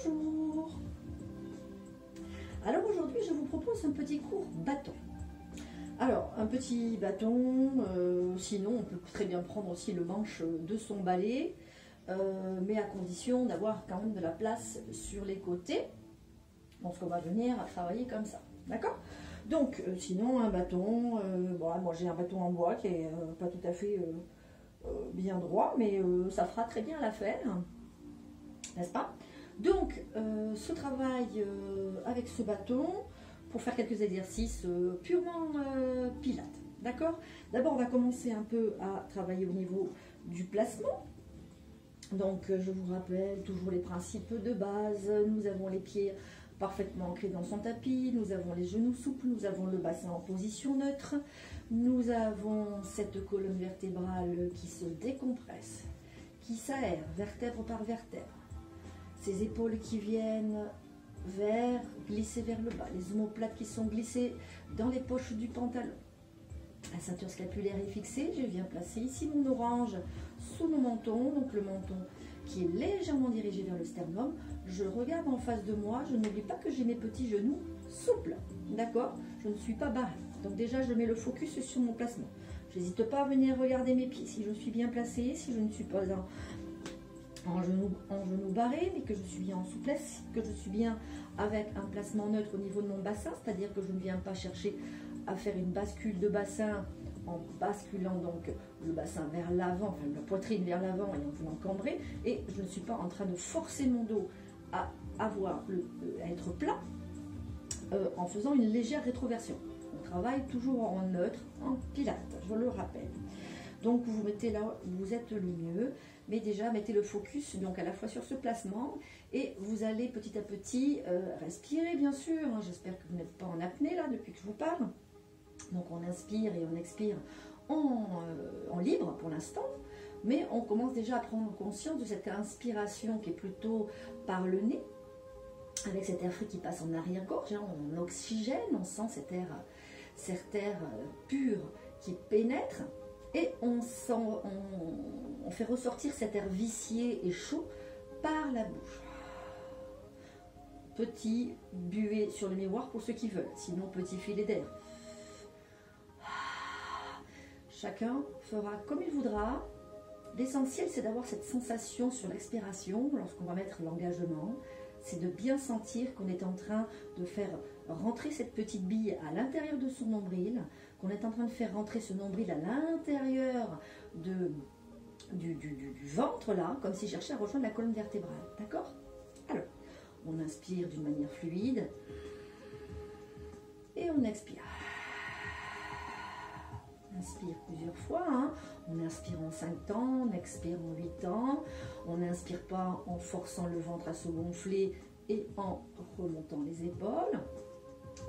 Bonjour. Alors aujourd'hui je vous propose un petit cours bâton. Alors un petit bâton, sinon on peut très bien prendre aussi le manche de son balai, mais à condition d'avoir quand même de la place sur les côtés. Donc on va venir travailler comme ça, d'accord? Donc sinon un bâton, bon, moi j'ai un bâton en bois qui est pas tout à fait bien droit, mais ça fera très bien l'affaire, n'est-ce pas? Donc ce travail avec ce bâton, pour faire quelques exercices purement pilates, d'accord? D'abord on va commencer un peu à travailler au niveau du placement. Donc je vous rappelle toujours les principes de base. Nous avons les pieds parfaitement ancrés dans son tapis, nous avons les genoux souples, nous avons le bassin en position neutre, nous avons cette colonne vertébrale qui se décompresse, qui s'aère vertèbre par vertèbre, ces épaules qui viennent glisser vers le bas, les omoplates qui sont glissées dans les poches du pantalon. La ceinture scapulaire est fixée, je viens placer ici mon orange sous mon menton, donc le menton qui est légèrement dirigé vers le sternum. Je regarde en face de moi, je n'oublie pas que j'ai mes petits genoux souples, d'accord? Je ne suis pas barrée. Donc déjà, je mets le focus sur mon placement. Je n'hésite pas à venir regarder mes pieds, si je suis bien placée, si je ne suis pas en genou barré, mais que je suis bien en souplesse, que je suis bien avec un placement neutre au niveau de mon bassin, c'est-à-dire que je ne viens pas chercher à faire une bascule de bassin en basculant donc le bassin vers l'avant, enfin la poitrine vers l'avant et en voulant cambrer, et je ne suis pas en train de forcer mon dos à être plat en faisant une légère rétroversion. On travaille toujours en neutre, en pilates, je le rappelle. Donc vous mettez là où vous êtes le mieux, mais déjà mettez le focus donc à la fois sur ce placement et vous allez petit à petit respirer bien sûr. Hein, j'espère que vous n'êtes pas en apnée là depuis que je vous parle. Donc on inspire et on expire en libre pour l'instant, mais on commence déjà à prendre conscience de cette inspiration qui est plutôt par le nez, avec cet air frais qui passe en arrière-gorge, hein, on oxygène, on sent cet air pur qui pénètre, et on fait ressortir cet air vicié et chaud par la bouche. Petit buée sur le miroir pour ceux qui veulent, sinon petit filet d'air. Chacun fera comme il voudra. L'essentiel, c'est d'avoir cette sensation sur l'expiration, lorsqu'on va mettre l'engagement, c'est de bien sentir qu'on est en train de faire rentrer cette petite bille à l'intérieur de son nombril, qu'on est en train de faire rentrer ce nombril à l'intérieur du ventre, là, comme s'il cherchait à rejoindre la colonne vertébrale. D'accord? Alors, on inspire d'une manière fluide et on expire. On inspire plusieurs fois, hein. On inspire en 5 temps, on expire en 8 temps, on n'inspire pas en forçant le ventre à se gonfler et en remontant les épaules.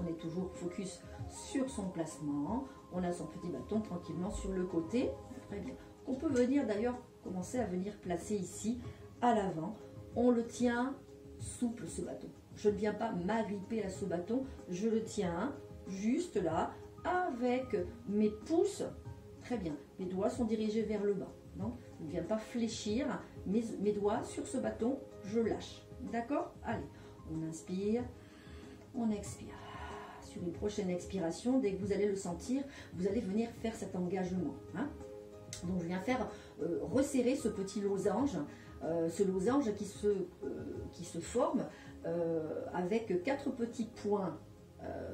On est toujours focus sur son placement, on a son petit bâton tranquillement sur le côté, très bien. On peut venir d'ailleurs commencer à venir placer ici à l'avant, on le tient souple ce bâton. Je ne viens pas m'agripper à ce bâton, je le tiens juste là, avec mes pouces, très bien, mes doigts sont dirigés vers le bas, donc je ne viens pas fléchir mes doigts sur ce bâton, je lâche, d'accord? Allez, on inspire, on expire. Sur une prochaine expiration, dès que vous allez le sentir, vous allez venir faire cet engagement, hein? Donc je viens faire resserrer ce petit losange, ce losange qui se forme avec 4 petits points,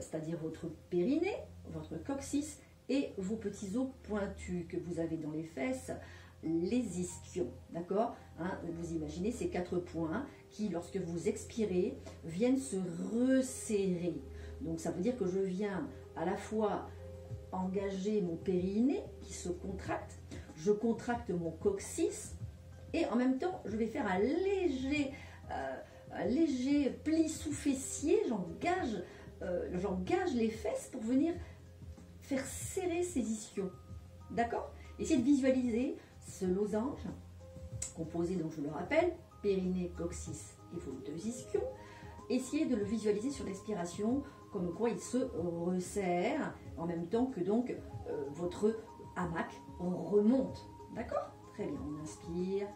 c'est-à-dire votre périnée, votre coccyx et vos petits os pointus que vous avez dans les fesses, les ischions, d'accord, hein, vous imaginez ces 4 points qui, lorsque vous expirez, viennent se resserrer. Donc ça veut dire que je viens à la fois engager mon périnée qui se contracte, je contracte mon coccyx et en même temps je vais faire un léger pli sous fessier, j'engage les fesses pour venir faire serrer ces ischions, d'accord? Essayez de visualiser ce losange composé, donc je le rappelle, périnée, coccyx et vos 2 ischions. Essayez de le visualiser sur l'expiration, comme quoi il se resserre en même temps que donc votre hamac remonte, d'accord? Très bien, on inspire,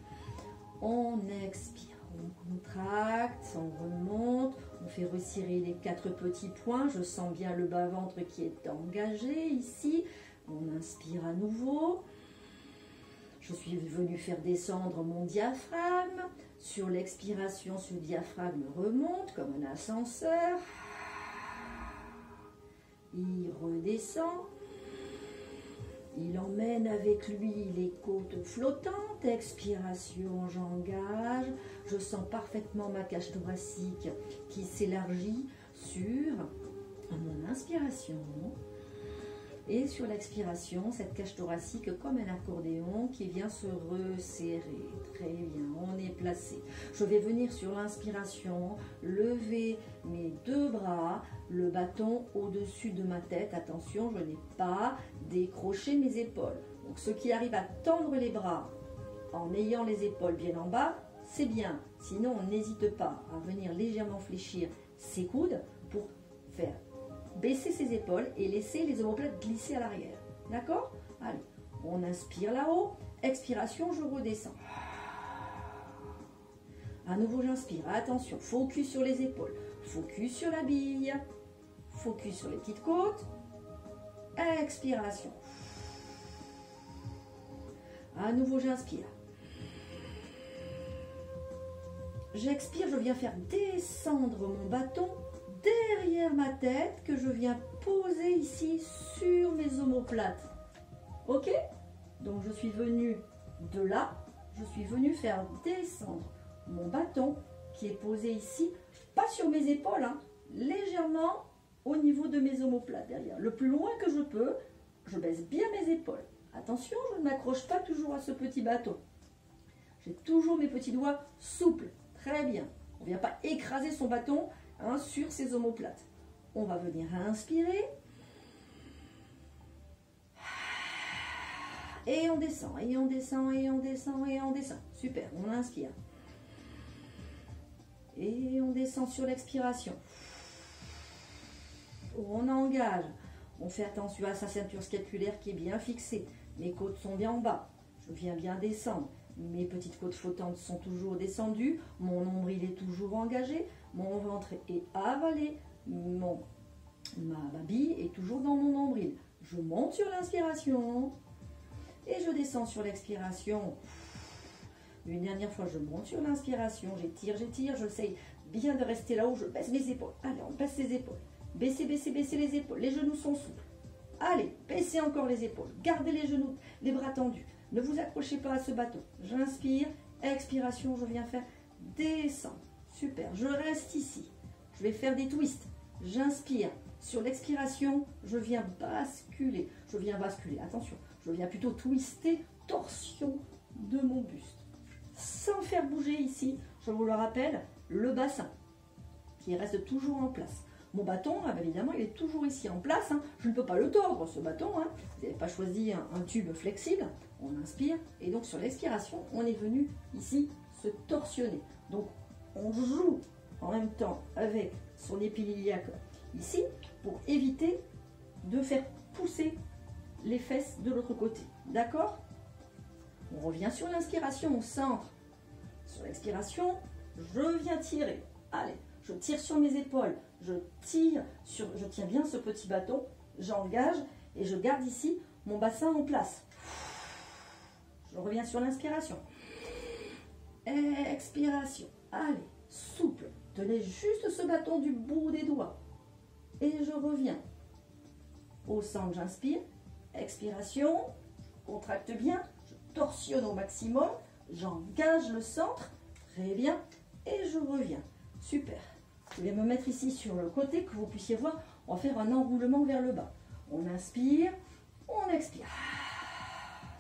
on expire. On contracte, on remonte, on fait resserrer les 4 petits points. Je sens bien le bas-ventre qui est engagé ici. On inspire à nouveau. Je suis venue faire descendre mon diaphragme. Sur l'expiration, ce diaphragme remonte comme un ascenseur. Il redescend. Il emmène avec lui les côtes flottantes. Expiration, j'engage. Je sens parfaitement ma cage thoracique qui s'élargit sur mon inspiration. Et sur l'expiration, cette cage thoracique comme un accordéon qui vient se resserrer. Très bien, on est placé. Je vais venir sur l'inspiration, lever mes 2 bras, le bâton au-dessus de ma tête. Attention, je n'ai pas décroché mes épaules. Donc ceux qui arrivent à tendre les bras en ayant les épaules bien en bas, c'est bien. Sinon, on n'hésite pas à venir légèrement fléchir ses coudes pour faire baisser ses épaules et laisser les omoplates glisser à l'arrière. D'accord? Allez, on inspire là-haut. Expiration, je redescends. À nouveau, j'inspire. Attention, focus sur les épaules. Focus sur la bille. Focus sur les petites côtes. Expiration. À nouveau, j'inspire. J'expire, je viens faire descendre mon bâton derrière ma tête que je viens poser ici sur mes omoplates. Ok? Donc je suis venue de là, je suis venue faire descendre mon bâton qui est posé ici, pas sur mes épaules, hein, légèrement au niveau de mes omoplates derrière. Le plus loin que je peux, je baisse bien mes épaules. Attention, je ne m'accroche pas toujours à ce petit bâton. J'ai toujours mes petits doigts souples. Très bien. On ne vient pas écraser son bâton sur ses omoplates. On va venir inspirer. Et on descend, et on descend, et on descend, et on descend. Super, on inspire. Et on descend sur l'expiration. On engage. On fait attention à sa ceinture scapulaire qui est bien fixée. Mes côtes sont bien en bas. Je viens bien descendre. Mes petites côtes flottantes sont toujours descendues. Mon nombril est toujours engagé. Mon ventre est avalé. Ma bille est toujours dans mon nombril. Je monte sur l'inspiration. Et je descends sur l'expiration. Une dernière fois, je monte sur l'inspiration. J'étire. J'essaye bien de rester là-haut. Je baisse mes épaules. Allez, on baisse les épaules. Baissez les épaules. Les genoux sont souples. Allez, baissez encore les épaules. Gardez les genoux, les bras tendus. Ne vous accrochez pas à ce bâton. J'inspire. Expiration, je viens faire descendre. Super, je reste ici. Je vais faire des twists. J'inspire. Sur l'expiration, je viens basculer. Attention, je viens plutôt twister, torsion de mon buste. Sans faire bouger ici, je vous le rappelle, le bassin qui reste toujours en place. Mon bâton, évidemment, il est toujours ici en place. Je ne peux pas le tordre, ce bâton. Vous n'avez pas choisi un tube flexible. On inspire. Et donc, sur l'expiration, on est venu ici se torsionner. Donc, on joue en même temps avec son épis iliaque ici pour éviter de faire pousser les fesses de l'autre côté. D'accord? On revient sur l'inspiration au centre. Sur l'expiration, je viens tirer. Allez, je tire sur mes épaules. Je tiens bien ce petit bâton. J'engage et je garde ici mon bassin en place. Je reviens sur l'inspiration. Expiration. Allez, souple. Tenez juste ce bâton du bout des doigts. Et je reviens. Au centre, j'inspire. Expiration. Je contracte bien. Je torsionne au maximum. J'engage le centre. Très bien. Et je reviens. Super. Je vais me mettre ici sur le côté que vous puissiez voir. On va faire un enroulement vers le bas. On inspire. On expire.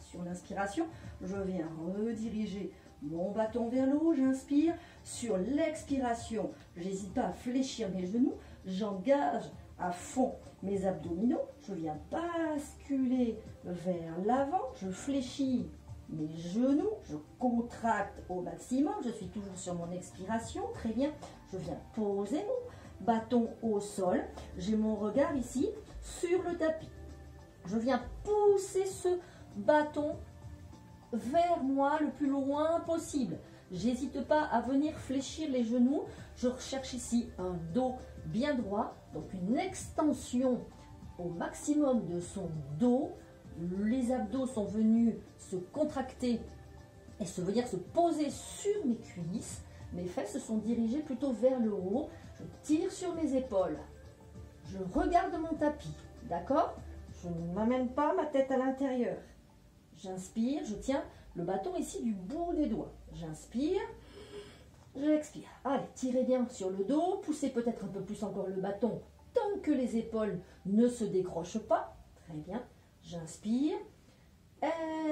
Sur l'inspiration, je viens rediriger mon bâton vers le haut. J'inspire. Sur l'expiration, je n'hésite pas à fléchir mes genoux. J'engage à fond mes abdominaux. Je viens basculer vers l'avant. Je fléchis mes genoux. Je contracte au maximum. Je suis toujours sur mon expiration. Très bien. Je viens poser mon bâton au sol. J'ai mon regard ici sur le tapis. Je viens pousser ce bâton vers moi le plus loin possible. J'hésite pas à venir fléchir les genoux. Je recherche ici un dos bien droit, donc une extension au maximum de son dos. Les abdos sont venus se contracter et venir se poser sur mes cuisses. Mes fesses sont dirigées plutôt vers le haut. Je tire sur mes épaules. Je regarde mon tapis, d'accord? Je ne m'amène pas ma tête à l'intérieur. J'inspire, je tiens le bâton ici du bout des doigts. J'inspire, j'expire. Allez, tirez bien sur le dos, poussez peut-être un peu plus encore le bâton tant que les épaules ne se décrochent pas. Très bien. J'inspire,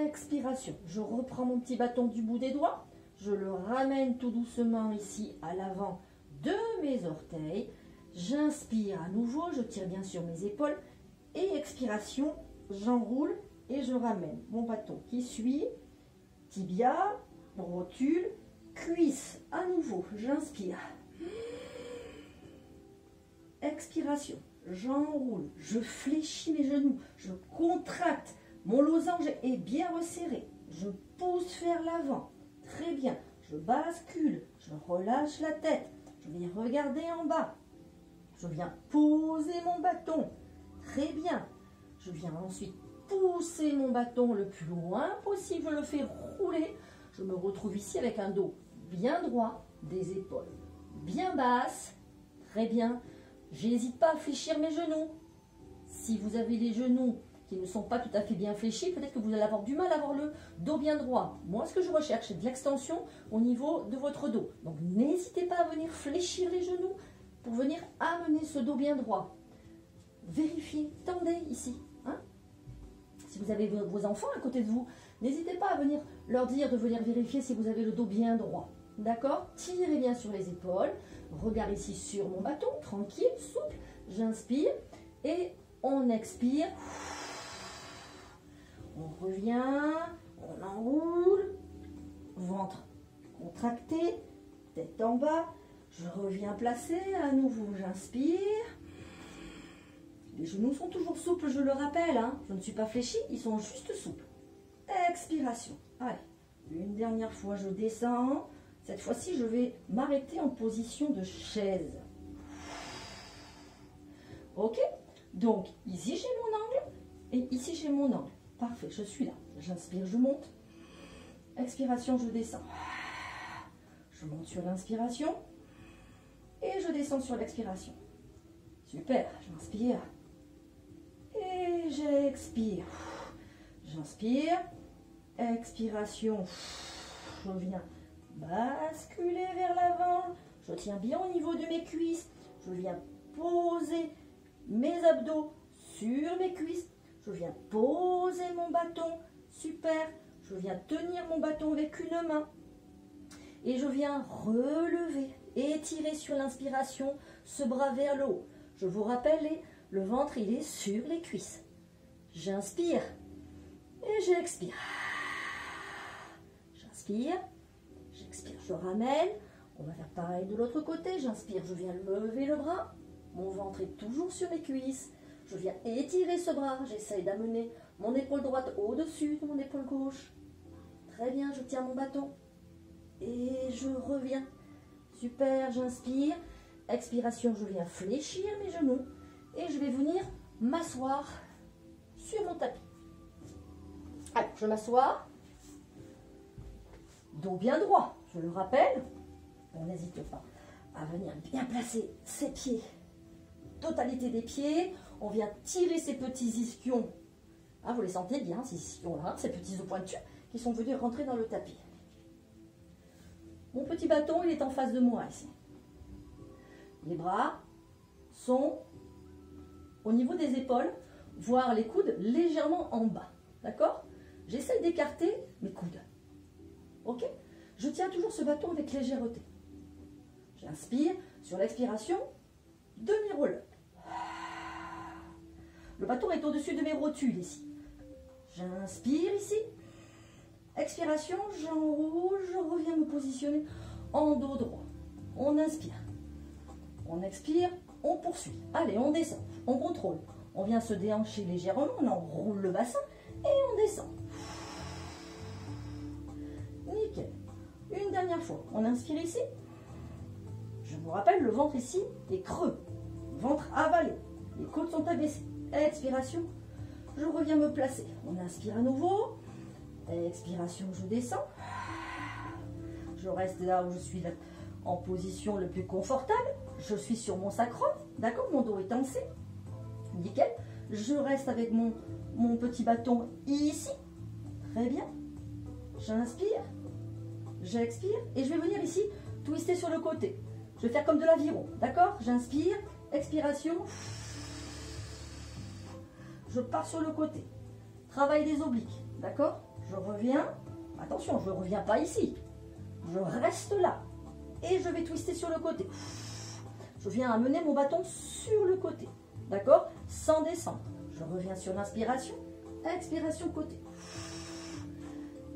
expiration. Je reprends mon petit bâton du bout des doigts. Je le ramène tout doucement ici à l'avant de mes orteils. J'inspire à nouveau, je tire bien sur mes épaules. Et expiration, j'enroule et je ramène mon bâton qui suit. Tibia, rotule, cuisse. À nouveau, j'inspire. Expiration, j'enroule, je fléchis mes genoux, je contracte. Mon losange est bien resserré. Je pousse vers l'avant. Très bien. Je bascule. Je relâche la tête. Je viens regarder en bas. Je viens poser mon bâton. Très bien. Je viens ensuite pousser mon bâton le plus loin possible. Je le fais rouler. Je me retrouve ici avec un dos bien droit, des épaules bien basses. Très bien. J'hésite pas à fléchir mes genoux. Si vous avez les genoux qui ne sont pas tout à fait bien fléchis, peut-être que vous allez avoir du mal à avoir le dos bien droit. Moi, ce que je recherche, c'est de l'extension au niveau de votre dos. Donc, n'hésitez pas à venir fléchir les genoux pour venir amener ce dos bien droit. Vérifiez, tendez ici. Hein? Si vous avez vos enfants à côté de vous, n'hésitez pas à venir leur dire de venir vérifier si vous avez le dos bien droit. D'accord? Tirez bien sur les épaules. Regard ici sur mon bâton, tranquille, souple. J'inspire et on expire. On revient, on enroule, ventre contracté, tête en bas. Je reviens placer, à nouveau j'inspire. Les genoux sont toujours souples, je le rappelle. Hein. Je ne suis pas fléchie, ils sont juste souples. Expiration. Allez, une dernière fois, je descends. Cette fois-ci, je vais m'arrêter en position de chaise. Ok? Donc, ici, j'ai mon angle et ici, j'ai mon angle. Parfait, je suis là. J'inspire, je monte. Expiration, je descends. Je monte sur l'inspiration et je descends sur l'expiration. Super, j'inspire et j'expire. J'inspire, expiration, je viens basculer vers l'avant. Je tiens bien au niveau de mes cuisses. Je viens poser mes abdos sur mes cuisses. Je viens poser mon bâton. Super. Je viens tenir mon bâton avec une main. Et je viens relever, étirer sur l'inspiration ce bras vers le haut. Je vous rappelle, le ventre, il est sur les cuisses. J'inspire et j'expire. J'inspire, j'expire, je ramène. On va faire pareil de l'autre côté. J'inspire, je viens lever le bras. Mon ventre est toujours sur mes cuisses. Je viens étirer ce bras. J'essaye d'amener mon épaule droite au-dessus de mon épaule gauche. Très bien, je tiens mon bâton. Et je reviens. Super, j'inspire. Expiration, je viens fléchir mes genoux. Et je vais venir m'asseoir sur mon tapis. Allez, je m'assois. Dos bien droit, je le rappelle. On n'hésite pas à venir bien placer ses pieds. Totalité des pieds. On vient tirer ces petits ischions. Ah, vous les sentez bien, ces ischions-là, ces petits os pointus qui sont venus rentrer dans le tapis. Mon petit bâton, il est en face de moi ici. Les bras sont au niveau des épaules, voire les coudes légèrement en bas. D'accord? J'essaie d'écarter mes coudes. Ok? Je tiens toujours ce bâton avec légèreté. J'inspire. Sur l'expiration, demi-roll. Le bâton est au-dessus de mes rotules ici. J'inspire ici. Expiration, j'enroule, je reviens me positionner en dos droit. On inspire. On expire, on poursuit. Allez, on descend, on contrôle. On vient se déhancher légèrement, on enroule le bassin et on descend. Nickel. Une dernière fois, on inspire ici. Je vous rappelle, le ventre ici est creux. Ventre avalé. Les côtes sont abaissées. Expiration. Je reviens me placer. On inspire à nouveau. Expiration, je descends. Je reste là où je suis là, en position le plus confortable. Je suis sur mon sacrum. D'accord, mon dos est tensé. Nickel. Je reste avec mon petit bâton ici. Très bien. J'inspire. J'expire. Et je vais venir ici twister sur le côté. Je vais faire comme de l'aviron. D'accord? J'inspire. Expiration. Je pars sur le côté. Travail des obliques. D'accord? Je reviens. Attention, je ne reviens pas ici. Je reste là. Et je vais twister sur le côté. Je viens amener mon bâton sur le côté. D'accord? Sans descendre. Je reviens sur l'inspiration. Expiration côté.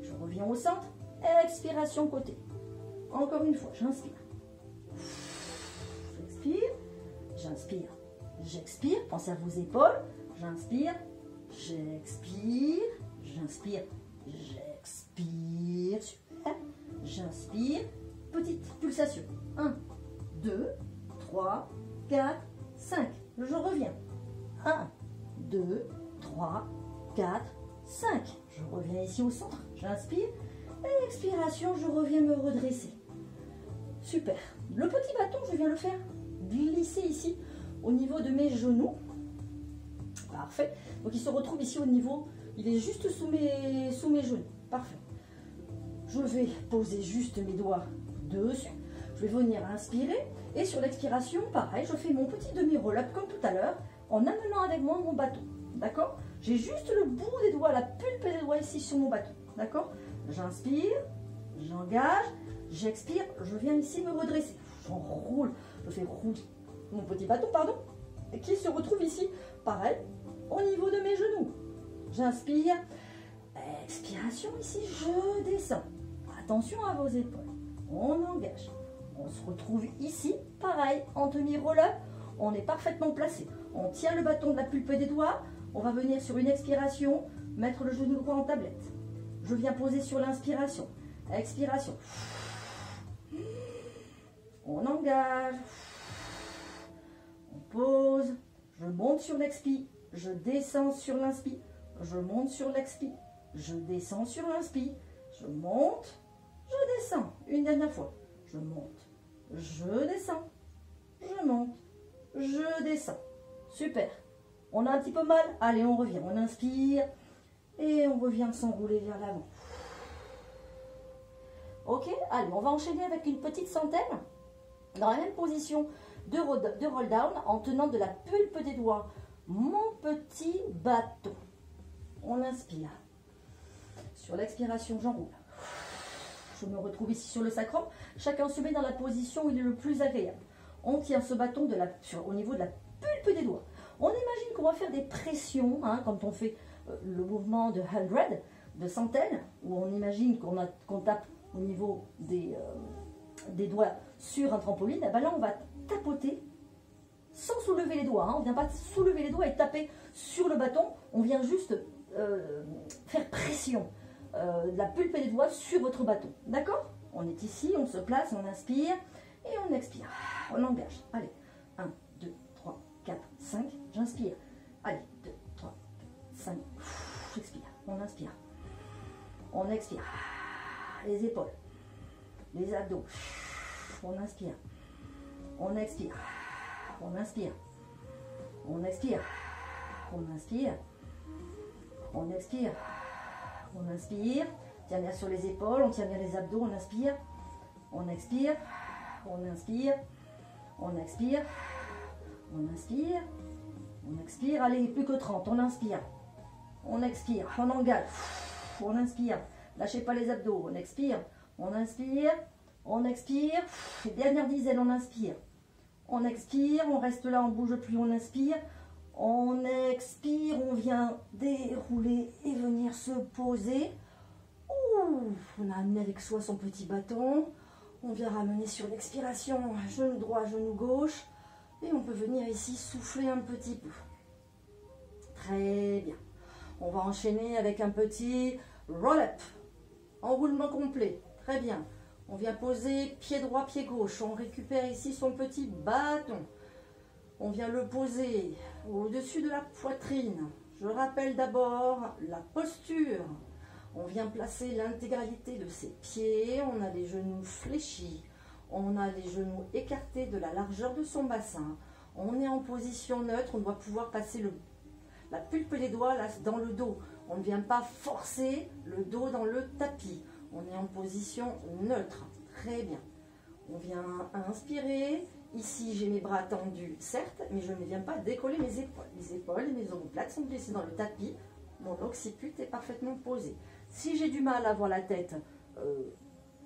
Je reviens au centre. Expiration côté. Encore une fois, j'inspire. J'expire. J'inspire. J'expire. Pensez à vos épaules. J'inspire. J'expire. J'inspire. J'expire. Super. J'inspire. Petite pulsation. 1, 2, 3, 4, 5. Je reviens. 1, 2, 3, 4, 5. Je reviens ici au centre. J'inspire. Expiration, je reviens me redresser. Super. Le petit bâton, je viens le faire glisser ici au niveau de mes genoux. Parfait. Donc il se retrouve ici au niveau, il est juste sous mes genoux. Parfait. Je vais poser juste mes doigts dessus. Je vais venir inspirer. Et sur l'expiration, pareil, je fais mon petit demi-roll-up comme tout à l'heure en amenant avec moi mon bâton. D'accord? J'ai juste le bout des doigts, la pulpe des doigts ici sur mon bâton. D'accord? J'inspire, j'engage, j'expire, je viens ici me redresser. J'enroule, je fais rouler mon petit bâton, pardon, qui se retrouve ici, pareil, au niveau de mes genoux. J'inspire, expiration ici, je descends. Attention à vos épaules, on engage. On se retrouve ici, pareil, en demi-roll-up, on est parfaitement placé. On tient le bâton de la pulpe des doigts, on va venir sur une expiration, mettre le genou droit en tablette. Je viens poser sur l'inspiration. Expiration. On engage. On pose. Je monte sur l'expi. Je descends sur l'inspi. Je monte sur l'expi. Je descends sur l'inspi. Je monte. Je descends. Une dernière fois. Je monte. Je descends. Je monte. Je descends. Super. On a un petit peu mal. Allez, on revient. On inspire. Et on revient s'enrouler vers l'avant. Ok, allez, on va enchaîner avec une petite centaine dans la même position de roll down en tenant de la pulpe des doigts mon petit bâton. On inspire. Sur l'expiration, j'enroule. Je me retrouve ici sur le sacrum. Chacun se met dans la position où il est le plus agréable. On tient ce bâton au niveau de la pulpe des doigts. On imagine qu'on va faire des pressions, quand on fait le mouvement de 100, de centaines, où on imagine qu'on tape au niveau des doigts sur un trampoline. Et ben là, on va tapoter sans soulever les doigts. On ne vient pas soulever les doigts et taper sur le bâton. On vient juste faire pression de la pulpe des doigts sur votre bâton. D'accord? On est ici, on se place, on inspire et on expire. On engage. Allez, 1, 2, 3, 4, 5. J'inspire. Allez, 2, 3, 4, 5. J'expire. On inspire. On expire. Les épaules. Les abdos. On inspire. On expire. On inspire. On expire. On inspire. On expire. On inspire. On tient bien sur les épaules. On tient bien les abdos. On inspire. On expire. On inspire. On expire. On inspire. On expire. Allez, plus que 30. On inspire. On expire. On engage. On inspire. Lâchez pas les abdos. On expire. On inspire. On expire. Dernière dizaine. On inspire. On expire. On reste là. On ne bouge plus. On inspire. On expire. On vient dérouler et venir se poser. Ouh, on a amené avec soi son petit bâton. On vient ramener sur l'expiration. Genou droit, genou gauche. Et on peut venir ici souffler un petit peu. Très bien. On va enchaîner avec un petit roll-up. Enroulement complet. Très bien. On vient poser pied droit, pied gauche. On récupère ici son petit bâton. On vient le poser au-dessus de la poitrine. Je rappelle d'abord la posture. On vient placer l'intégralité de ses pieds. On a les genoux fléchis. On a les genoux écartés de la largeur de son bassin. On est en position neutre. On doit pouvoir passer la pulpe des doigts là, dans le dos. On ne vient pas forcer le dos dans le tapis. On est en position neutre. Très bien. On vient inspirer. Ici, j'ai mes bras tendus, certes, mais je ne viens pas décoller mes épaules. Les épaules et mes omoplates sont placées dans le tapis. Mon occiput est parfaitement posé. Si j'ai du mal à voir la tête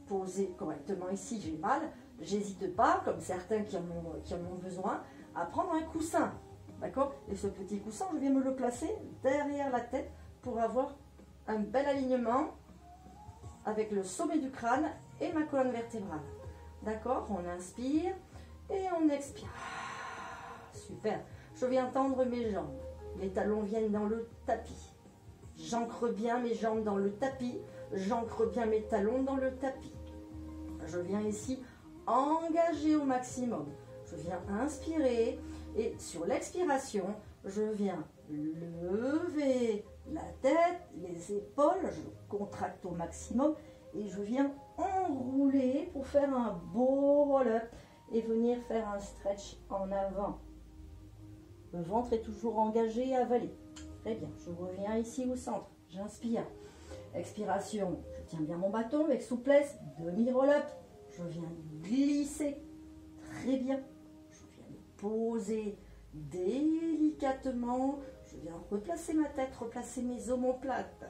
posée correctement ici, j'ai mal, j'hésite pas, comme certains qui en ont besoin, à prendre un coussin. D'accord? Et ce petit coussin, je viens me le placer derrière la tête pour avoir un bel alignement avec le sommet du crâne et ma colonne vertébrale. D'accord? On inspire et on expire. Super. Je viens tendre mes jambes. Les talons viennent dans le tapis. J'ancre bien mes jambes dans le tapis. J'ancre bien mes talons dans le tapis. Je viens ici engager au maximum. Je viens inspirer et sur l'expiration, je viens lever la tête, les épaules, je contracte au maximum et je viens enrouler pour faire un beau roll-up et venir faire un stretch en avant. Le ventre est toujours engagé et avalé. Très bien, je reviens ici au centre, j'inspire. Expiration, je tiens bien mon bâton avec souplesse, demi-roll-up. Je viens glisser, très bien. Je viens me poser délicatement. Je viens replacer ma tête, replacer mes omoplates.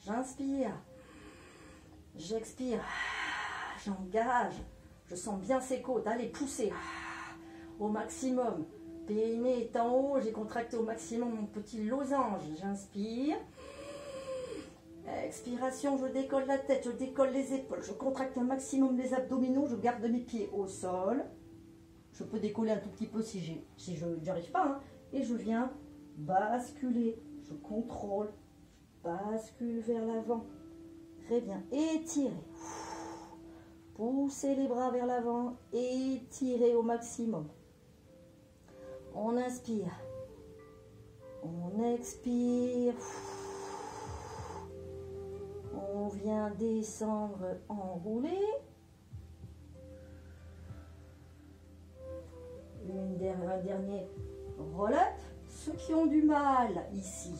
J'inspire, j'expire, j'engage. Je sens bien ces côtes, allez, poussez au maximum. Périnée est en haut, j'ai contracté au maximum mon petit losange. J'inspire. Expiration, je décolle la tête, je décolle les épaules, je contracte un maximum les abdominaux, je garde mes pieds au sol. Je peux décoller un tout petit peu si je n'y arrive pas. Hein. Et je viens basculer, je contrôle, je bascule vers l'avant. Très bien, étirez. Poussez les bras vers l'avant, étirez au maximum. On inspire, on expire. On vient descendre, enrouler. Un dernier roll-up. Ceux qui ont du mal ici,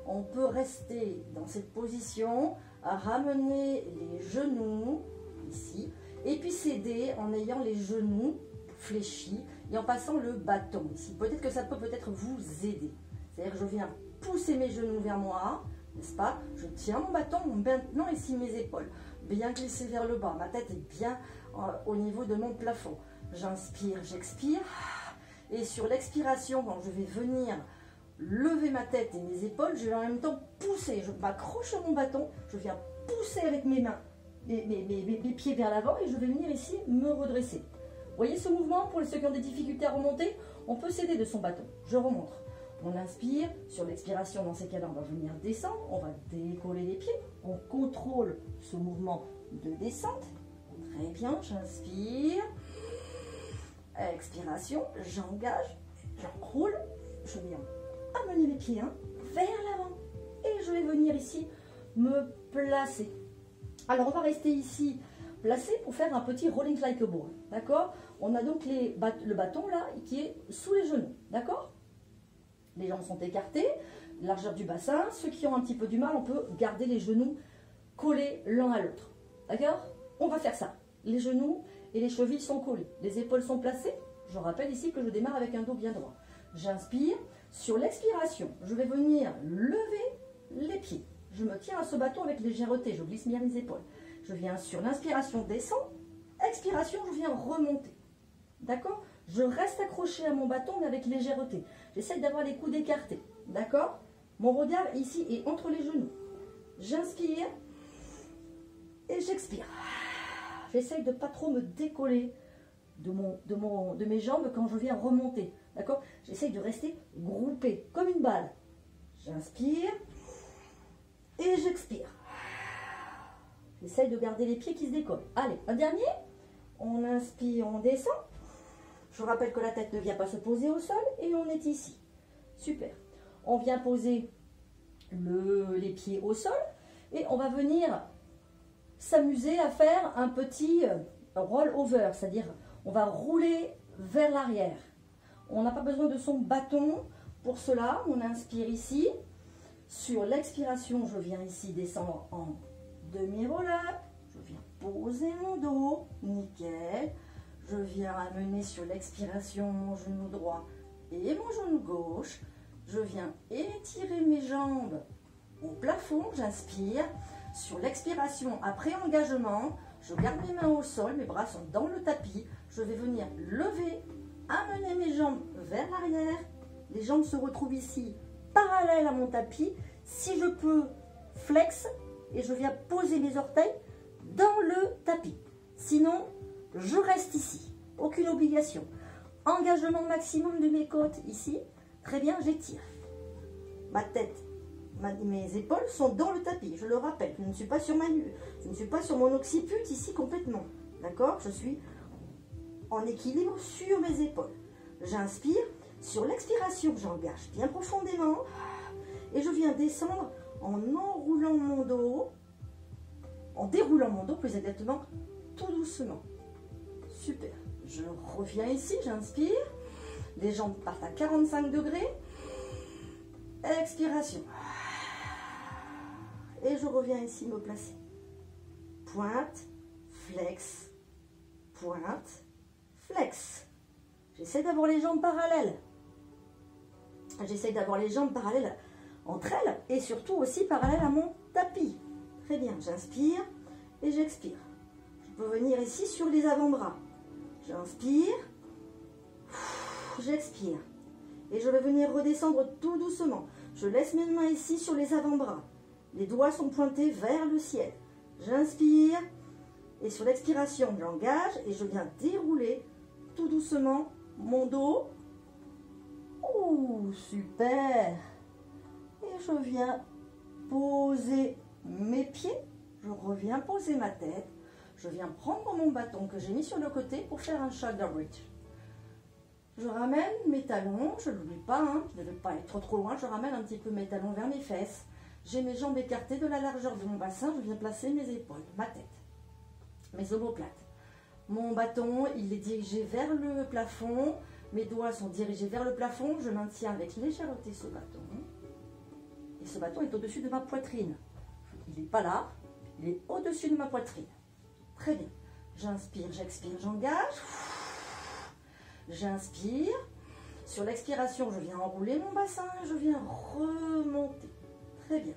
on peut rester dans cette position, à ramener les genoux ici, et puis s'aider en ayant les genoux fléchis et en passant le bâton ici. Peut-être que ça peut peut-être vous aider. C'est-à-dire que je viens pousser mes genoux vers moi, n'est-ce pas? Je tiens mon bâton maintenant ici mes épaules, bien glissées vers le bas. Ma tête est bien au niveau de mon plafond. J'inspire, j'expire. Et sur l'expiration, quand je vais venir lever ma tête et mes épaules, je vais en même temps pousser. Je m'accroche à mon bâton, je viens pousser avec mes mains, mes pieds vers l'avant et je vais venir ici me redresser. Vous voyez ce mouvement? Pour ceux qui ont des difficultés à remonter, on peut s'aider de son bâton. Je remonte. On inspire, sur l'expiration, dans ces cas-là, on va venir descendre, on va décoller les pieds, on contrôle ce mouvement de descente. Très bien, j'inspire. Expiration, j'engage, j'enroule, je viens amener mes pieds vers l'avant et je vais venir ici me placer. Alors on va rester ici placé pour faire un petit rolling like a ball, d'accord? On a donc le bâton là qui est sous les genoux, d'accord? Les jambes sont écartées, largeur du bassin. Ceux qui ont un petit peu du mal, on peut garder les genoux collés l'un à l'autre, d'accord? On va faire ça. Les genoux et les chevilles sont collés. Les épaules sont placées. Je rappelle ici que je démarre avec un dos bien droit. J'inspire. Sur l'expiration, je vais venir lever les pieds. Je me tiens à ce bâton avec légèreté. Je glisse bien les épaules. Je viens sur l'inspiration, descendre. Expiration, je viens remonter. D'accord? Je reste accroché à mon bâton, mais avec légèreté. J'essaie d'avoir les coudes écartés. D'accord? Mon regard ici est entre les genoux. J'inspire et j'expire. J'essaye de ne pas trop me décoller de mes jambes quand je viens remonter. D'accord? J'essaye de rester groupé, comme une balle. J'inspire et j'expire. J'essaye de garder les pieds qui se décollent. Allez, un dernier. On inspire, on descend. Je vous rappelle que la tête ne vient pas se poser au sol et on est ici. Super. On vient poser les pieds au sol et on va venir s'amuser à faire un petit roll over, c'est-à-dire on va rouler vers l'arrière. On n'a pas besoin de son bâton pour cela. On inspire ici. Sur l'expiration, je viens ici descendre en demi-roll-up. Je viens poser mon dos. Nickel. Je viens amener sur l'expiration mon genou droit et mon genou gauche. Je viens étirer mes jambes au plafond. J'inspire. Sur l'expiration, après engagement, je garde mes mains au sol. Mes bras sont dans le tapis. Je vais venir lever, amener mes jambes vers l'arrière. Les jambes se retrouvent ici, parallèles à mon tapis. Si je peux, flex et je viens poser mes orteils dans le tapis. Sinon, je reste ici. Aucune obligation. Engagement maximum de mes côtes ici. Très bien, j'étire. Ma tête, mes épaules sont dans le tapis. Je le rappelle, je ne suis pas sur ma nuque. Je ne suis pas sur mon occiput ici complètement. D'accord? Je suis en équilibre sur mes épaules. J'inspire. Sur l'expiration, j'engage bien profondément. Et je viens descendre en enroulant mon dos. En déroulant mon dos, plus exactement, tout doucement. Super. Je reviens ici, j'inspire. Les jambes partent à 45 degrés. Expiration. Et je reviens ici me placer. Pointe, flex, pointe, flex. J'essaie d'avoir les jambes parallèles. J'essaie d'avoir les jambes parallèles entre elles et surtout aussi parallèles à mon tapis. Très bien, j'inspire et j'expire. Je peux venir ici sur les avant-bras. J'inspire, j'expire. Et je vais venir redescendre tout doucement. Je laisse mes mains ici sur les avant-bras. Les doigts sont pointés vers le ciel. J'inspire et sur l'expiration, j'engage et je viens dérouler tout doucement mon dos. Ouh, super! Et je viens poser mes pieds. Je reviens poser ma tête. Je viens prendre mon bâton que j'ai mis sur le côté pour faire un shoulder bridge. Je ramène mes talons, je ne l'oublie pas, hein, je ne vais pas être trop loin, je ramène un petit peu mes talons vers mes fesses. J'ai mes jambes écartées de la largeur de mon bassin, je viens placer mes épaules, ma tête, mes omoplates. Mon bâton, il est dirigé vers le plafond, mes doigts sont dirigés vers le plafond, je maintiens avec légèreté ce bâton. Et ce bâton est au-dessus de ma poitrine. Il n'est pas là, il est au-dessus de ma poitrine. Très bien. J'inspire, j'expire, j'engage. J'inspire. Sur l'expiration, je viens enrouler mon bassin, je viens remonter. Très bien.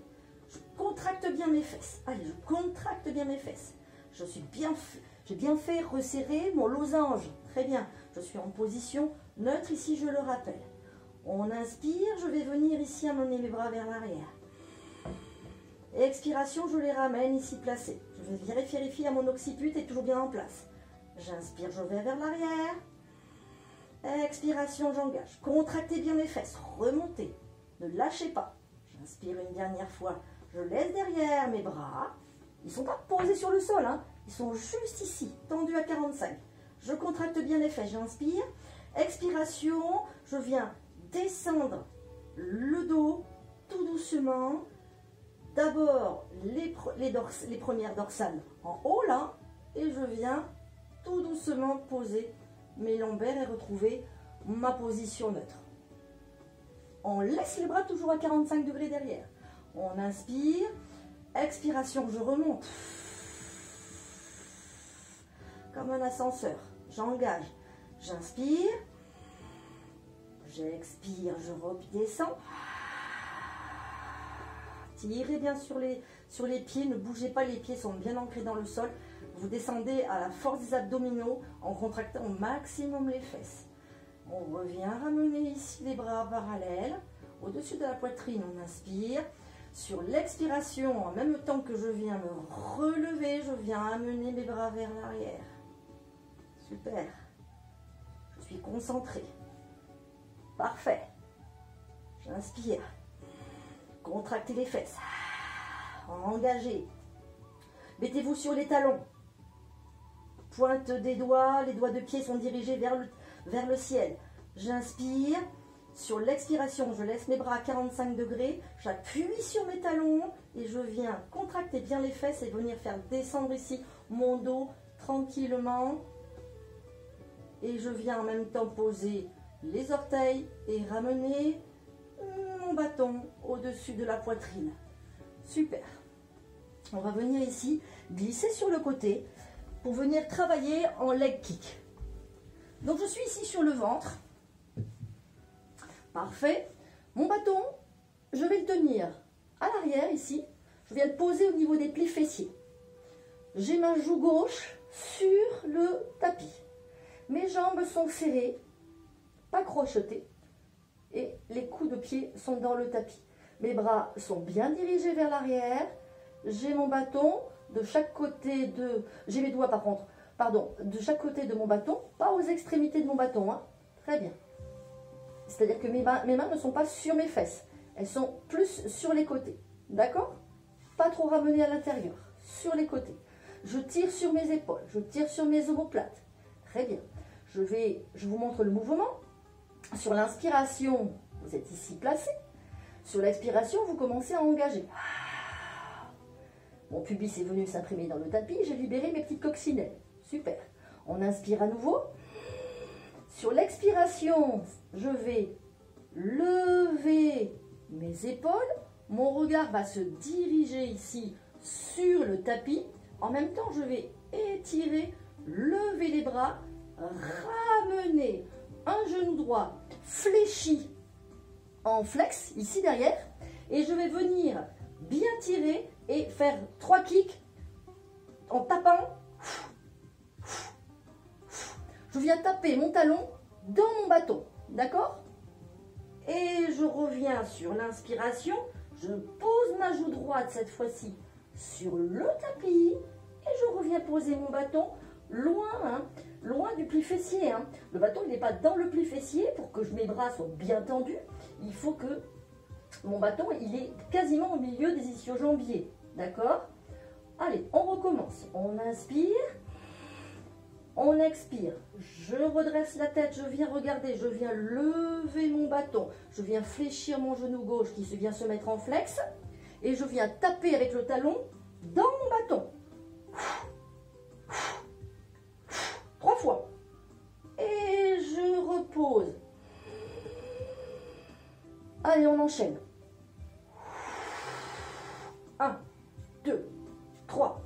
Je contracte bien mes fesses. Allez, je contracte bien mes fesses. J'ai bien fait resserrer mon losange. Très bien. Je suis en position neutre ici, je le rappelle. On inspire, je vais venir ici amener mes bras vers l'arrière. Expiration, je les ramène ici placés. Je vais vérifier à mon occiput est toujours bien en place. J'inspire, je vais vers l'arrière. Expiration, j'engage. Contractez bien mes fesses. Remontez. Ne lâchez pas. J'inspire une dernière fois. Je laisse derrière mes bras. Ils ne sont pas posés sur le sol. Hein. Ils sont juste ici, tendus à 45. Je contracte bien les fesses. J'inspire. Expiration. Je viens descendre le dos tout doucement. D'abord les premières dorsales en haut là. Et je viens tout doucement poser mes lombaires et retrouver ma position neutre. On laisse les bras toujours à 45 degrés derrière. On inspire. Expiration, je remonte. Comme un ascenseur. J'engage. J'inspire. J'expire, je redescends. Tirez bien sur les pieds. Ne bougez pas, les pieds sont bien ancrés dans le sol. Vous descendez à la force des abdominaux en contractant au maximum les fesses. On revient ramener ici les bras parallèles. Au-dessus de la poitrine, on inspire. Sur l'expiration, en même temps que je viens me relever, je viens amener mes bras vers l'arrière. Super. Je suis concentrée. Parfait. J'inspire. Contractez les fesses. Engagez. Mettez-vous sur les talons. Pointe des doigts, les doigts de pied sont dirigés vers le ciel. J'inspire. Sur l'expiration, je laisse mes bras à 45 degrés. J'appuie sur mes talons et je viens contracter bien les fesses et venir faire descendre ici mon dos tranquillement. Et je viens en même temps poser les orteils et ramener mon bâton au-dessus de la poitrine. Super. On va venir ici glisser sur le côté pour venir travailler en leg kick. Donc je suis ici sur le ventre. Parfait. Mon bâton, je vais le tenir à l'arrière ici. Je viens le poser au niveau des plis fessiers. J'ai ma joue gauche sur le tapis. Mes jambes sont serrées, pas crochetées. Et les coups de pied sont dans le tapis. Mes bras sont bien dirigés vers l'arrière. J'ai mon bâton de chaque côté de... J'ai mes doigts par contre, pardon, de chaque côté de mon bâton, pas aux extrémités de mon bâton. Hein. Très bien. C'est-à-dire que mes mains ne sont pas sur mes fesses. Elles sont plus sur les côtés. D'accord? Pas trop ramenées à l'intérieur. Sur les côtés. Je tire sur mes épaules. Je tire sur mes omoplates. Très bien. Je vous montre le mouvement. Sur l'inspiration, vous êtes ici placé. Sur l'expiration, vous commencez à engager. Mon pubis est venu s'imprimer dans le tapis. J'ai libéré mes petites coccinelles. Super. On inspire à nouveau. Sur l'expiration, je vais lever mes épaules. Mon regard va se diriger ici sur le tapis. En même temps, je vais étirer, lever les bras, ramener un genou droit fléchi en flex, ici derrière. Et je vais venir bien tirer et faire 3 kicks en tapant. Je viens taper mon talon dans mon bâton, d'accord? Et je reviens sur l'inspiration. Je pose ma joue droite cette fois-ci sur le tapis. Et je reviens poser mon bâton loin, hein, loin du pli fessier. Hein. Le bâton, il n'est pas dans le pli fessier pour que mes bras soient bien tendus. Il faut que mon bâton, il est quasiment au milieu des ischio-jambiers. D'accord? Allez, on recommence. On inspire. On expire. Je redresse la tête. Je viens regarder. Je viens lever mon bâton. Je viens fléchir mon genou gauche qui vient se mettre en flex. Et je viens taper avec le talon dans mon bâton. 3 fois. Et je repose. Allez, on enchaîne. 1, 2, 3.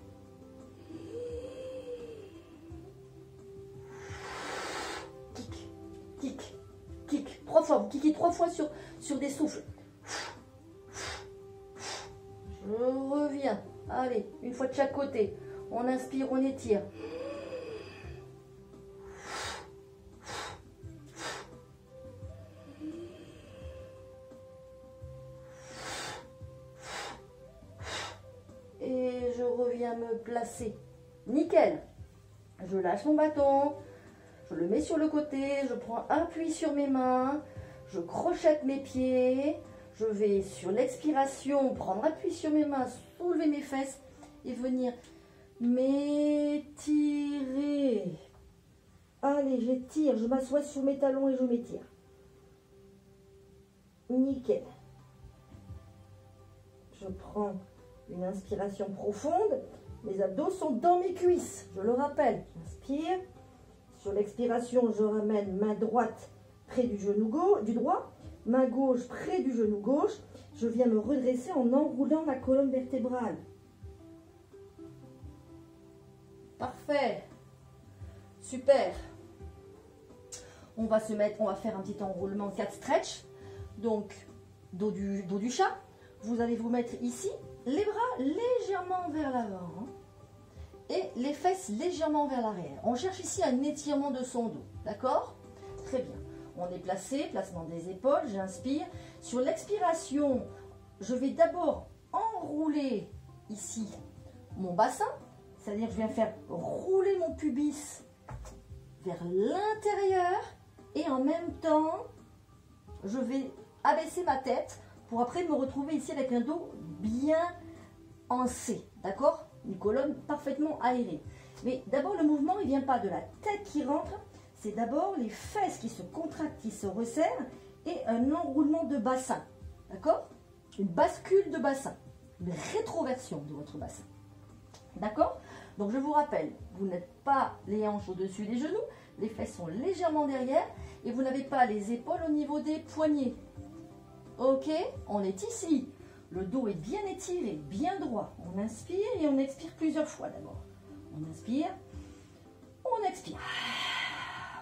Kick, kick, kick. 3 fois. Vous kickez 3 fois sur des souffles. Je reviens. Allez, une fois de chaque côté. On inspire, on étire. Et je reviens me placer. Nickel. Je lâche mon bâton. Je le mets sur le côté. Je prends appui sur mes mains. Je crochette mes pieds. Je vais sur l'expiration prendre appui sur mes mains, soulever mes fesses et venir m'étirer. Allez, j'étire, je m'assois sur mes talons et je m'étire. Nickel. Je prends une inspiration profonde. Mes abdos sont dans mes cuisses, je le rappelle. J'inspire. Sur l'expiration, je ramène main droite près du genou du droit. Main gauche près du genou gauche. Je viens me redresser en enroulant ma colonne vertébrale. Parfait. Super. On va faire un petit enroulement 4 stretch. Donc, dos du chat. Vous allez vous mettre ici, les bras légèrement vers l'avant. Hein, et les fesses légèrement vers l'arrière. On cherche ici un étirement de son dos. D'accord? Très bien. On est placé, placement des épaules, j'inspire. Sur l'expiration, je vais d'abord enrouler ici mon bassin. C'est-à-dire que je viens faire rouler mon pubis vers l'intérieur. Et en même temps, je vais abaisser ma tête pour après me retrouver ici avec un dos bien en C. D'accord? une colonne parfaitement aérée. Mais d'abord, le mouvement, il ne vient pas de la tête qui rentre, c'est d'abord les fesses qui se contractent, qui se resserrent, et un enroulement de bassin. D'accord? Une bascule de bassin, une rétroversion de votre bassin. D'accord? Donc je vous rappelle, vous n'êtes pas les hanches au-dessus des genoux, les fesses sont légèrement derrière, et vous n'avez pas les épaules au niveau des poignets. Ok? On est ici. Le dos est bien étiré, bien droit. On inspire et on expire plusieurs fois d'abord. On inspire, on expire.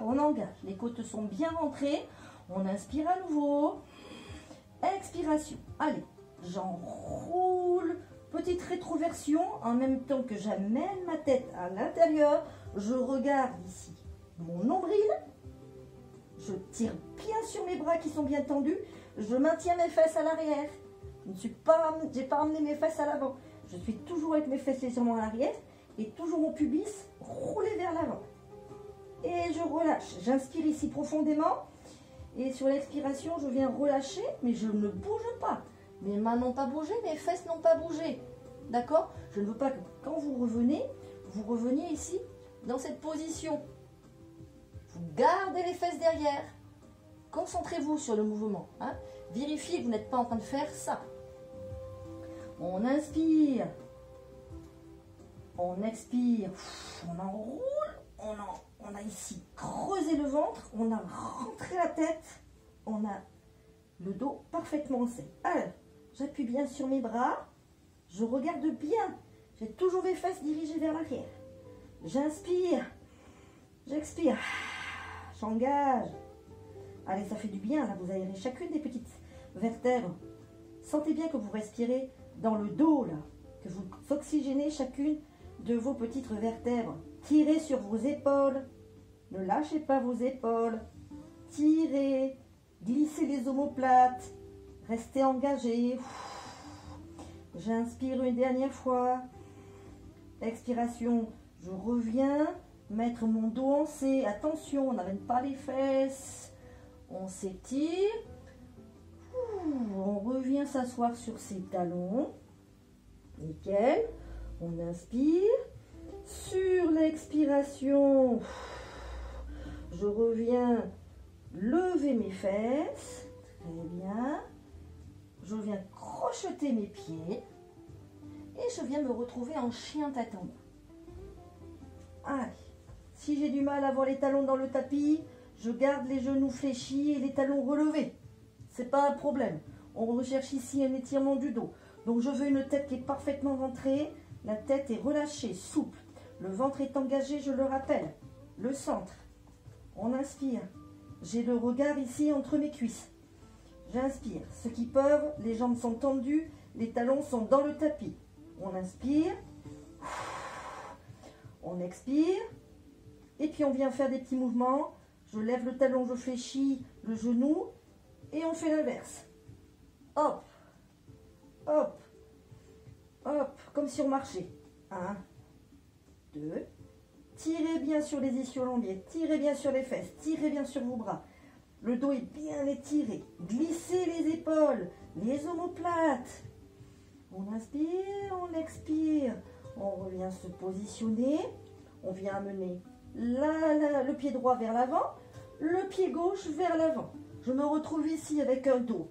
On engage. Les côtes sont bien rentrées. On inspire à nouveau. Expiration. Allez, j'enroule. Petite rétroversion en même temps que j'amène ma tête à l'intérieur. Je regarde ici mon nombril. Je tire bien sur mes bras qui sont bien tendus. Je maintiens mes fesses à l'arrière. Je n'ai pas ramené mes fesses à l'avant. Je suis toujours avec mes fesses légèrement à l'arrière et toujours mon pubis roulé vers l'avant. Et je relâche. J'inspire ici profondément. Et sur l'expiration, je viens relâcher, mais je ne bouge pas. Mes mains n'ont pas bougé, mes fesses n'ont pas bougé. D'accord? Je ne veux pas que quand vous reveniez ici dans cette position. Vous gardez les fesses derrière. Concentrez-vous sur le mouvement. Hein? Vérifiez que vous n'êtes pas en train de faire ça. On inspire. On expire. On enroule. On a ici creusé le ventre. On a rentré la tête. On a le dos parfaitement sec. Alors, j'appuie bien sur mes bras. Je regarde bien. J'ai toujours mes fesses dirigées vers l'arrière. J'inspire. J'expire. J'engage. Allez, ça fait du bien. Là, vous aérez chacune des petites vertèbres. Sentez bien que vous respirez dans le dos, là. Que vous oxygénez chacune de vos petites vertèbres. Tirez sur vos épaules. Ne lâchez pas vos épaules. Tirez. Glissez les omoplates. Restez engagé. J'inspire une dernière fois. Expiration. Je reviens mettre mon dos en C. Attention, on n'amène pas les fesses. On s'étire. On revient s'asseoir sur ses talons. Nickel. On inspire. Sur l'expiration, je reviens lever mes fesses. Très bien. Je viens crocheter mes pieds. Et je viens me retrouver en chien tête en bas. Allez. Si j'ai du mal à avoir les talons dans le tapis, je garde les genoux fléchis et les talons relevés. C'est pas un problème. On recherche ici un étirement du dos. Donc je veux une tête qui est parfaitement rentrée. La tête est relâchée, souple. Le ventre est engagé, je le rappelle. Le centre. On inspire. J'ai le regard ici entre mes cuisses. J'inspire. Ceux qui peuvent, les jambes sont tendues, les talons sont dans le tapis. On inspire. On expire. Et puis on vient faire des petits mouvements. Je lève le talon, je fléchis le genou. Et on fait l'inverse. Hop. Hop. Hop. Comme si on marchait. 1, 2. Tirez bien sur les ischio-jambiers. Tirez bien sur les fesses. Tirez bien sur vos bras. Le dos est bien étiré. Glissez les épaules. Les omoplates. On inspire, on expire. On revient se positionner. On vient amener le pied droit vers l'avant. Le pied gauche vers l'avant. Je me retrouve ici avec un dos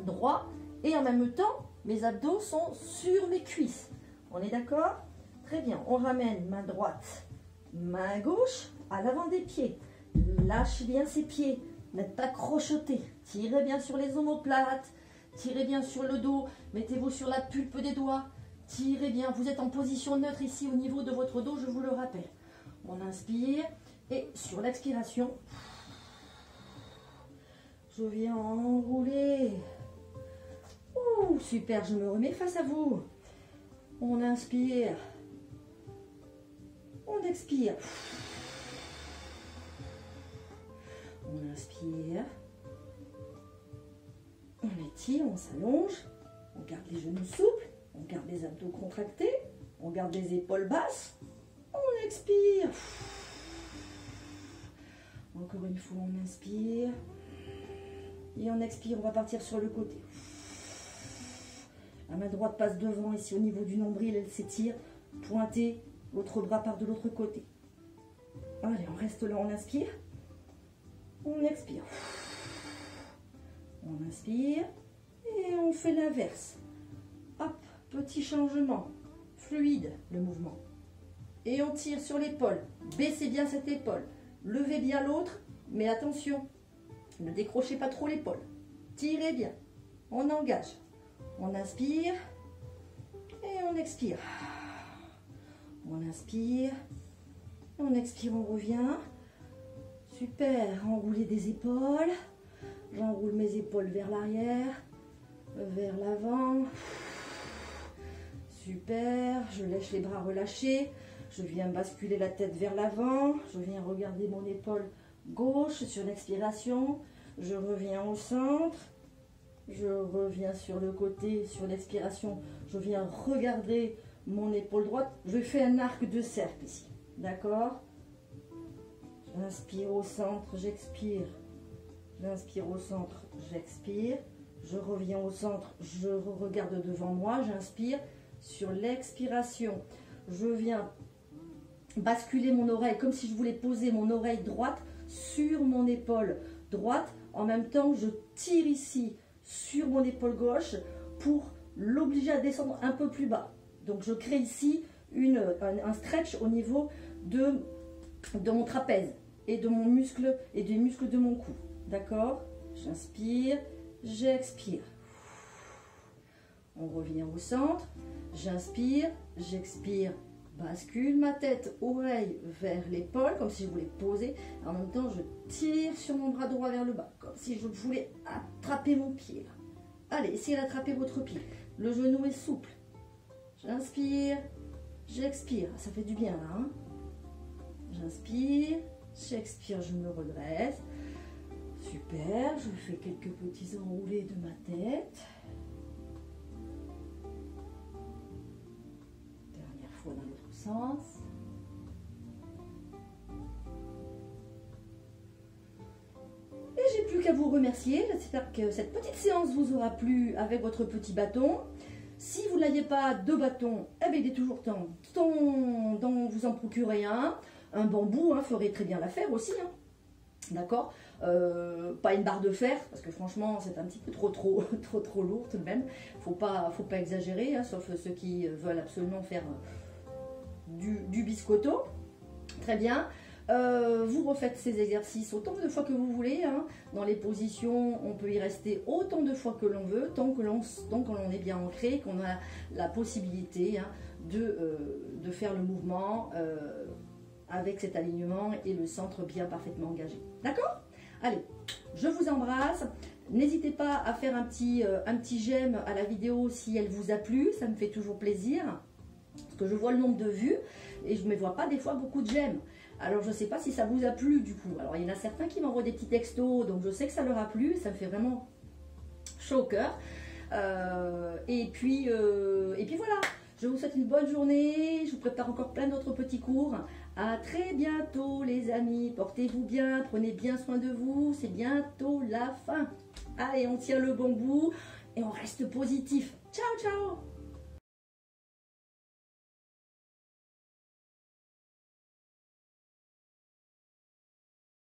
droit. Et en même temps, mes abdos sont sur mes cuisses. On est d'accord? Très bien. On ramène main droite, main gauche à l'avant des pieds. Lâchez bien ses pieds. N'êtes pas crochetés. Tirez bien sur les omoplates. Tirez bien sur le dos. Mettez-vous sur la pulpe des doigts. Tirez bien. Vous êtes en position neutre ici au niveau de votre dos, je vous le rappelle. On inspire. Et sur l'expiration, je viens enrouler. Ouh, super, je me remets face à vous. On inspire. On expire. On inspire. On étire, on s'allonge. On garde les genoux souples. On garde les abdos contractés. On garde les épaules basses. On expire. Encore une fois, on inspire. Et on expire, on va partir sur le côté. La main droite passe devant, ici au niveau du nombril, elle s'étire. pointez l'autre bras par de l'autre côté. Allez, on reste là, on inspire. On expire. On inspire et on fait l'inverse. Hop, petit changement. Fluide le mouvement. Et on tire sur l'épaule. Baissez bien cette épaule. Levez bien l'autre, mais attention, ne décrochez pas trop l'épaule. Tirez bien. On engage. On inspire et on expire. On inspire. On expire, on revient. Super, enroulez des épaules. J'enroule mes épaules vers l'arrière, vers l'avant. Super, je lâche les bras relâchés. Je viens basculer la tête vers l'avant. Je viens regarder mon épaule gauche sur l'expiration. Je reviens au centre. Je reviens sur le côté, sur l'expiration. Je viens regarder mon épaule droite. Je fais un arc de cercle ici. D'accord? J'inspire au centre, j'expire. J'inspire au centre, j'expire. Je reviens au centre, je regarde devant moi. J'inspire sur l'expiration. Je viens basculer mon oreille comme si je voulais poser mon oreille droite sur mon épaule droite. En même temps, je tire ici sur mon épaule gauche pour l'obliger à descendre un peu plus bas. Donc je crée ici un stretch au niveau de mon trapèze et de mon muscle et des muscles de mon cou. D'accord? J'inspire, j'expire. On revient au centre. J'inspire, j'expire. Bascule ma tête, oreille vers l'épaule, comme si je voulais poser. En même temps, je tire sur mon bras droit vers le bas, comme si je voulais attraper mon pied. Allez, essayez d'attraper votre pied. Le genou est souple. J'inspire, j'expire. Ça fait du bien là. Hein? J'inspire, j'expire, je me redresse. Super, je fais quelques petits enroulés de ma tête. Dernière fois dans l'autre sens. Et j'ai plus qu'à vous remercier. J'espère que cette petite séance vous aura plu avec votre petit bâton. Si vous n'aviez pas de bâton, eh bien, il est toujours temps d'en vous en procurer un. Un bambou ferait très bien l'affaire aussi. Hein. D'accord, pas une barre de fer, parce que franchement, c'est un petit peu trop lourd tout de même. Faut pas exagérer, hein, sauf ceux qui veulent absolument faire du biscotto. Très bien. Vous refaites ces exercices autant de fois que vous voulez. Hein. Dans les positions, on peut y rester autant de fois que l'on veut, tant que l'on est bien ancré, qu'on a la possibilité de faire le mouvement avec cet alignement et le centre bien parfaitement engagé. D'accord? Allez, je vous embrasse. N'hésitez pas à faire un petit j'aime à la vidéo si elle vous a plu. Ça me fait toujours plaisir. Parce que je vois le nombre de vues et je ne me vois pas des fois beaucoup de j'aime. Alors je ne sais pas si ça vous a plu du coup. Alors il y en a certains qui m'envoient des petits textos, donc je sais que ça leur a plu. Ça me fait vraiment chaud au cœur. Et puis voilà. Je vous souhaite une bonne journée. Je vous prépare encore plein d'autres petits cours. À très bientôt les amis. Portez-vous bien. Prenez bien soin de vous. C'est bientôt la fin. Allez, on tient le bon bout et on reste positif. Ciao, ciao.